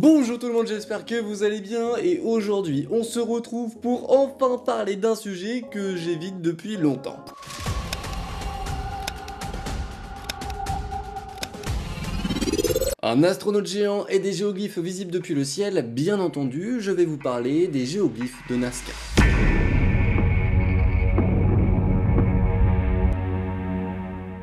Bonjour tout le monde, j'espère que vous allez bien et aujourd'hui on se retrouve pour enfin parler d'un sujet que j'évite depuis longtemps. Un astronaute géant et des géoglyphes visibles depuis le ciel, bien entendu, je vais vous parler des géoglyphes de Nazca.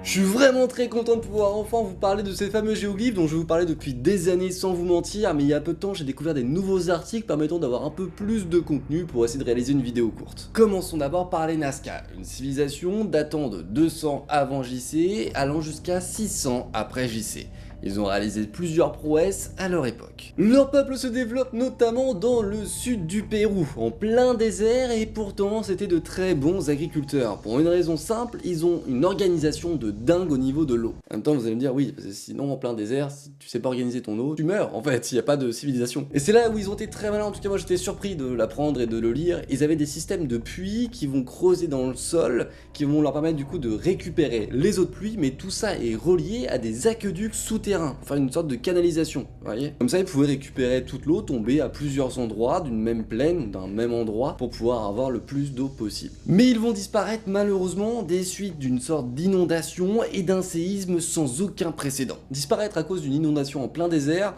Je suis vraiment très content de pouvoir enfin vous parler de ces fameux géoglyphes dont je vous parlais depuis des années sans vous mentir, mais il y a peu de temps j'ai découvert des nouveaux articles permettant d'avoir un peu plus de contenu pour essayer de réaliser une vidéo courte. Commençons d'abord par les Nazca, une civilisation datant de 200 avant JC, allant jusqu'à 600 après JC. Ils ont réalisé plusieurs prouesses à leur époque. Leur peuple se développe notamment dans le sud du Pérou, en plein désert, et pourtant c'était de très bons agriculteurs. Pour une raison simple, ils ont une organisation de dingue au niveau de l'eau. En même temps vous allez me dire oui, parce que sinon en plein désert, si tu sais pas organiser ton eau, tu meurs en fait, il n'y a pas de civilisation. Et c'est là où ils ont été très malins, en tout cas moi j'étais surpris de l'apprendre et de le lire. Ils avaient des systèmes de puits qui vont creuser dans le sol, qui vont leur permettre du coup de récupérer les eaux de pluie, mais tout ça est relié à des aqueducs souterrains pour faire une sorte de canalisation, vous voyez. Comme ça, ils pouvaient récupérer toute l'eau tombée à plusieurs endroits, d'une même plaine, d'un même endroit, pour pouvoir avoir le plus d'eau possible. Mais ils vont disparaître malheureusement des suites d'une sorte d'inondation et d'un séisme sans aucun précédent. Disparaître à cause d'une inondation en plein désert,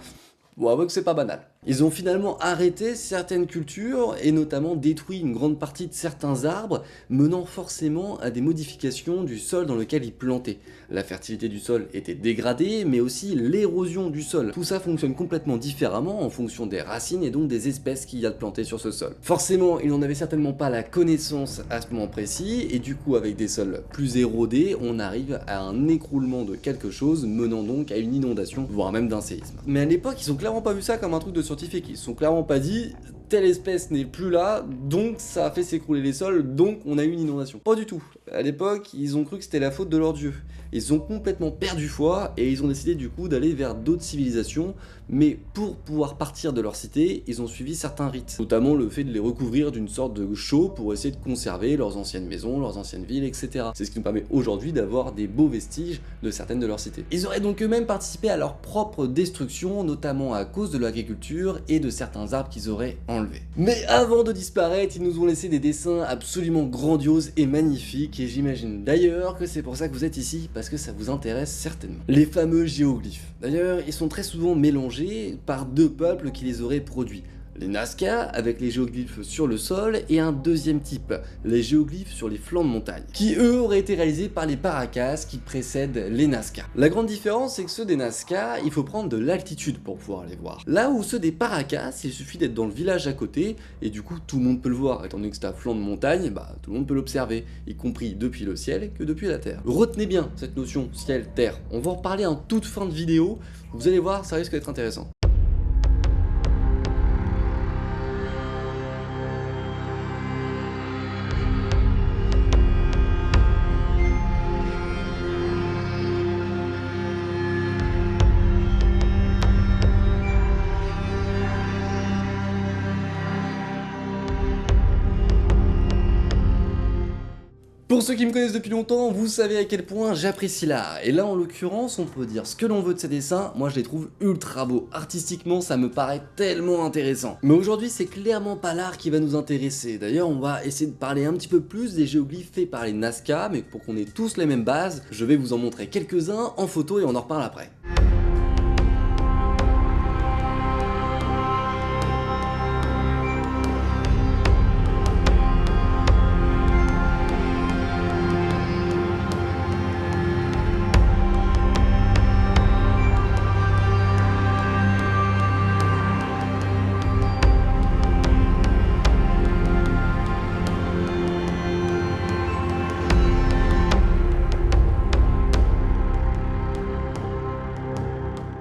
bon, avouez que c'est pas banal. Ils ont finalement arrêté certaines cultures et notamment détruit une grande partie de certains arbres, menant forcément à des modifications du sol dans lequel ils plantaient. La fertilité du sol était dégradée, mais aussi l'érosion du sol. Tout ça fonctionne complètement différemment en fonction des racines et donc des espèces qu'il y a de plantées sur ce sol. Forcément, ils n'en avaient certainement pas la connaissance à ce moment précis, et du coup avec des sols plus érodés, on arrive à un écroulement de quelque chose, menant donc à une inondation, voire même d'un séisme. Mais à l'époque, ils ont clairement pas vu ça comme un truc de scientifique, ils se sont clairement pas dit telle espèce n'est plus là, donc ça a fait s'écrouler les sols, donc on a eu une inondation. Pas du tout. À l'époque, ils ont cru que c'était la faute de leur dieu. Ils ont complètement perdu foi et ils ont décidé du coup d'aller vers d'autres civilisations, mais pour pouvoir partir de leur cité, ils ont suivi certains rites, notamment le fait de les recouvrir d'une sorte de chaux pour essayer de conserver leurs anciennes maisons, leurs anciennes villes, etc. C'est ce qui nous permet aujourd'hui d'avoir des beaux vestiges de certaines de leurs cités. Ils auraient donc eux-mêmes participé à leur propre destruction, notamment à cause de l'agriculture et de certains arbres qu'ils auraient enlevés. Mais avant de disparaître, ils nous ont laissé des dessins absolument grandioses et magnifiques, et j'imagine d'ailleurs que c'est pour ça que vous êtes ici, parce que ça vous intéresse certainement. Les fameux géoglyphes. D'ailleurs, ils sont très souvent mélangés par deux peuples qui les auraient produits. Les Nazca, avec les géoglyphes sur le sol, et un deuxième type, les géoglyphes sur les flancs de montagne, qui eux auraient été réalisés par les Paracas qui précèdent les Nazca. La grande différence, c'est que ceux des Nazca, il faut prendre de l'altitude pour pouvoir les voir. Là où ceux des Paracas, il suffit d'être dans le village à côté, et du coup tout le monde peut le voir, étant donné que c'est un flanc de montagne, bah tout le monde peut l'observer, y compris depuis le ciel que depuis la terre. Retenez bien cette notion ciel-terre, on va en reparler en toute fin de vidéo, vous allez voir, ça risque d'être intéressant. Pour ceux qui me connaissent depuis longtemps, vous savez à quel point j'apprécie l'art. Et là, en l'occurrence, on peut dire ce que l'on veut de ces dessins, moi je les trouve ultra beaux. Artistiquement, ça me paraît tellement intéressant. Mais aujourd'hui, c'est clairement pas l'art qui va nous intéresser. D'ailleurs, on va essayer de parler un petit peu plus des géoglyphes faits par les Nazca, mais pour qu'on ait tous les mêmes bases, je vais vous en montrer quelques-uns en photo et on en reparle après.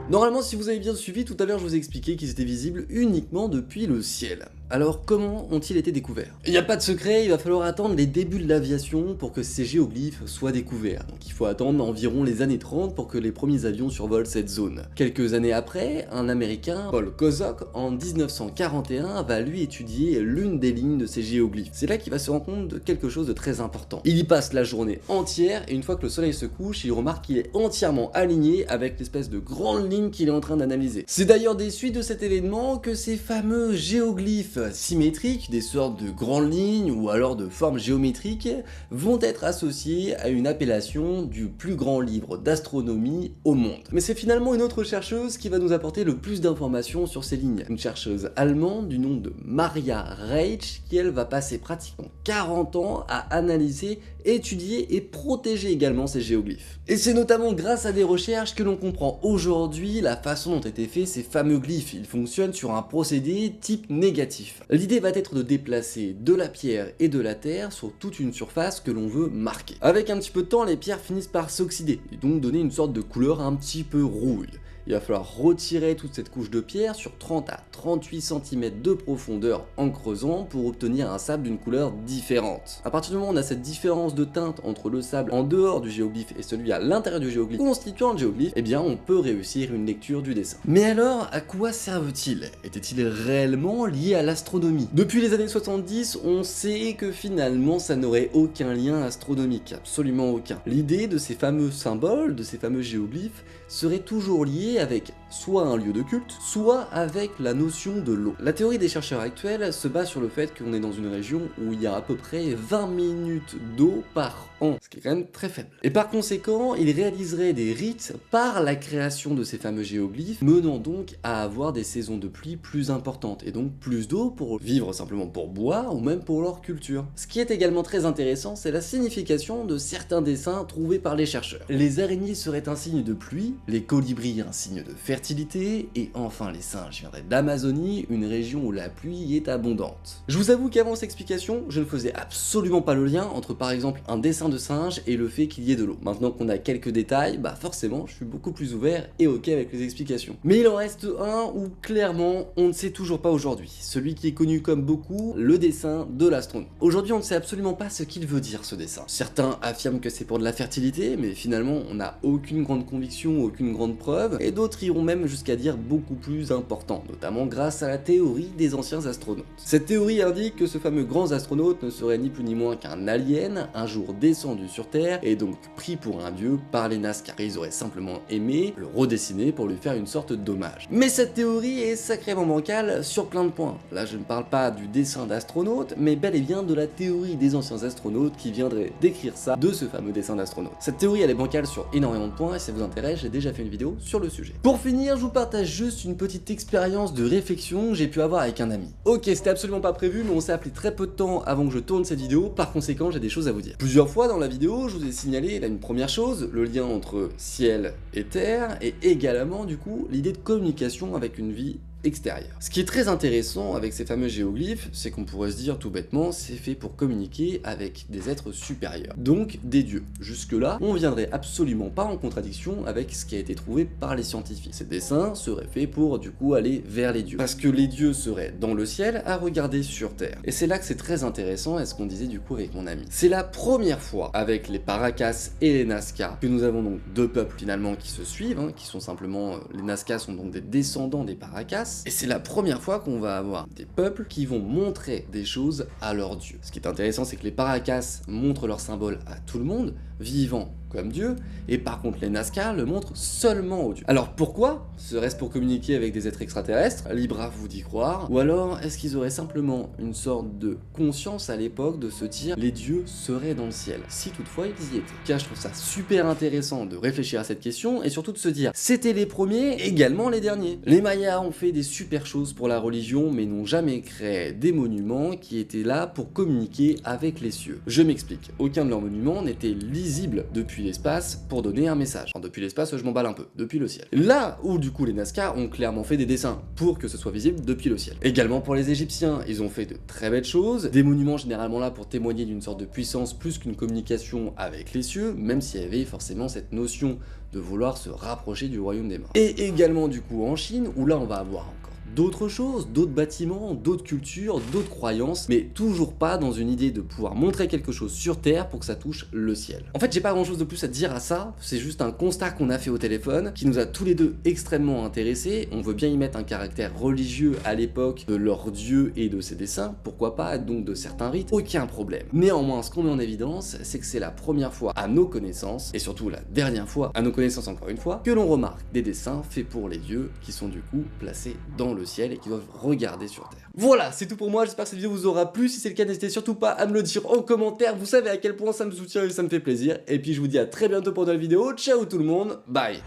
Normalement, si vous avez bien suivi, tout à l'heure je vous ai expliqué qu'ils étaient visibles uniquement depuis le ciel. Alors comment ont-ils été découverts? Il n'y a pas de secret, il va falloir attendre les débuts de l'aviation pour que ces géoglyphes soient découverts. Donc il faut attendre environ les années 30 pour que les premiers avions survolent cette zone. Quelques années après, un Américain, Paul Kozok, en 1941, va lui étudier l'une des lignes de ces géoglyphes. C'est là qu'il va se rendre compte de quelque chose de très important. Il y passe la journée entière et une fois que le soleil se couche, il remarque qu'il est entièrement aligné avec l'espèce de grande ligne qu'il est en train d'analyser. C'est d'ailleurs des suites de cet événement que ces fameux géoglyphes symétriques, des sortes de grandes lignes ou alors de formes géométriques, vont être associés à une appellation du plus grand livre d'astronomie au monde. Mais c'est finalement une autre chercheuse qui va nous apporter le plus d'informations sur ces lignes. Une chercheuse allemande du nom de Maria Reich, qui elle va passer pratiquement 40 ans à analyser, étudier et protéger également ces géoglyphes. Et c'est notamment grâce à des recherches que l'on comprend aujourd'hui la façon dont étaient faits ces fameux glyphes. Ils fonctionnent sur un procédé type négatif. L'idée va être de déplacer de la pierre et de la terre sur toute une surface que l'on veut marquer. Avec un petit peu de temps, les pierres finissent par s'oxyder et donc donner une sorte de couleur un petit peu rouille. Il va falloir retirer toute cette couche de pierre sur 30 à 38 cm de profondeur en creusant pour obtenir un sable d'une couleur différente. À partir du moment où on a cette différence de teinte entre le sable en dehors du géoglyphe et celui à l'intérieur du géoglyphe constituant le géoglyphe, eh bien on peut réussir une lecture du dessin. Mais alors, à quoi servent-ils? Étaient-ils réellement liés à l'astronomie? Depuis les années 70, on sait que finalement ça n'aurait aucun lien astronomique, absolument aucun. L'idée de ces fameux symboles, de ces fameux géoglyphes, serait toujours liée avec soit un lieu de culte, soit avec la notion de l'eau. La théorie des chercheurs actuels se base sur le fait qu'on est dans une région où il y a à peu près 20 minutes d'eau par an, ce qui est quand même très faible. Et par conséquent, ils réaliseraient des rites par la création de ces fameux géoglyphes, menant donc à avoir des saisons de pluie plus importantes, et donc plus d'eau pour vivre simplement pour boire, ou même pour leur culture. Ce qui est également très intéressant, c'est la signification de certains dessins trouvés par les chercheurs. Les araignées seraient un signe de pluie, les colibris un signe de fertilité, et enfin les singes viendraient d'Amazonie, une région où la pluie est abondante. Je vous avoue qu'avant cette explication, je ne faisais absolument pas le lien entre par exemple un dessin de singe et le fait qu'il y ait de l'eau. Maintenant qu'on a quelques détails, bah forcément je suis beaucoup plus ouvert et ok avec les explications. Mais il en reste un où clairement on ne sait toujours pas aujourd'hui, celui qui est connu comme beaucoup, le dessin de l'astronome. Aujourd'hui on ne sait absolument pas ce qu'il veut dire ce dessin. Certains affirment que c'est pour de la fertilité, mais finalement on n'a aucune grande conviction, aucune grande preuve, et d'autres iront même jusqu'à dire beaucoup plus important, notamment grâce à la théorie des anciens astronautes. Cette théorie indique que ce fameux grand astronaute ne serait ni plus ni moins qu'un alien, un jour descendu sur Terre, et donc pris pour un dieu par les nazis, car ils auraient simplement aimé le redessiner pour lui faire une sorte d'hommage. Mais cette théorie est sacrément bancale sur plein de points. Là je ne parle pas du dessin d'astronaute, mais bel et bien de la théorie des anciens astronautes qui viendrait décrire ça de ce fameux dessin d'astronaute. Cette théorie elle est bancale sur énormément de points, et si ça vous intéresse, j'ai déjà fait une vidéo sur le sujet. Pour finir, je vous partage juste une petite expérience de réflexion que j'ai pu avoir avec un ami. Ok, c'était absolument pas prévu, mais on s'est appelé très peu de temps avant que je tourne cette vidéo, par conséquent j'ai des choses à vous dire. Plusieurs fois dans la vidéo, je vous ai signalé là, une première chose, le lien entre ciel et terre, et également du coup l'idée de communication avec une vie extérieure. Ce qui est très intéressant avec ces fameux géoglyphes, c'est qu'on pourrait se dire tout bêtement, c'est fait pour communiquer avec des êtres supérieurs, donc des dieux. Jusque là, on viendrait absolument pas en contradiction avec ce qui a été trouvé par les scientifiques. Ces dessins seraient faits pour du coup aller vers les dieux, parce que les dieux seraient dans le ciel à regarder sur terre. Et c'est là que c'est très intéressant, et ce qu'on disait du coup avec mon ami. C'est la première fois avec les Paracas et les Nazca que nous avons donc deux peuples finalement qui se suivent, hein, qui sont simplement, les Nazca sont donc des descendants des Paracas. Et c'est la première fois qu'on va avoir des peuples qui vont montrer des choses à leurs dieux. Ce qui est intéressant, c'est que les Paracas montrent leurs symboles à tout le monde, vivant comme Dieu, et par contre les Nazca le montrent seulement aux dieux. Alors pourquoi? Serait-ce pour communiquer avec des êtres extraterrestres? Libre à vous d'y croire. Ou alors est-ce qu'ils auraient simplement une sorte de conscience à l'époque de se dire les dieux seraient dans le ciel, si toutefois ils y étaient? Car je trouve ça super intéressant de réfléchir à cette question et surtout de se dire c'était les premiers, également les derniers. Les Mayas ont fait des super choses pour la religion mais n'ont jamais créé des monuments qui étaient là pour communiquer avec les cieux. Je m'explique, aucun de leurs monuments n'était lisible depuis l'espace pour donner un message. Enfin, depuis l'espace, je m'emballe un peu, depuis le ciel. Là où du coup les Nazca ont clairement fait des dessins pour que ce soit visible depuis le ciel. Également pour les Égyptiens, ils ont fait de très belles choses, des monuments généralement là pour témoigner d'une sorte de puissance plus qu'une communication avec les cieux, même s'il y avait forcément cette notion de vouloir se rapprocher du royaume des morts. Et également du coup en Chine, où là on va avoir encore d'autres choses, d'autres bâtiments, d'autres cultures, d'autres croyances, mais toujours pas dans une idée de pouvoir montrer quelque chose sur Terre pour que ça touche le ciel. En fait, j'ai pas grand chose de plus à dire à ça, c'est juste un constat qu'on a fait au téléphone, qui nous a tous les deux extrêmement intéressés. On veut bien y mettre un caractère religieux à l'époque de leur dieu et de ses dessins, pourquoi pas, donc de certains rites, aucun problème. Néanmoins, ce qu'on met en évidence, c'est que c'est la première fois à nos connaissances, et surtout la dernière fois à nos connaissances encore une fois, que l'on remarque des dessins faits pour les dieux, qui sont du coup placés dans le ciel et qui doivent regarder sur Terre. Voilà, c'est tout pour moi, j'espère que cette vidéo vous aura plu. Si c'est le cas, n'hésitez surtout pas à me le dire en commentaire, vous savez à quel point ça me soutient et ça me fait plaisir. Et puis je vous dis à très bientôt pour une nouvelle vidéo, ciao tout le monde, bye.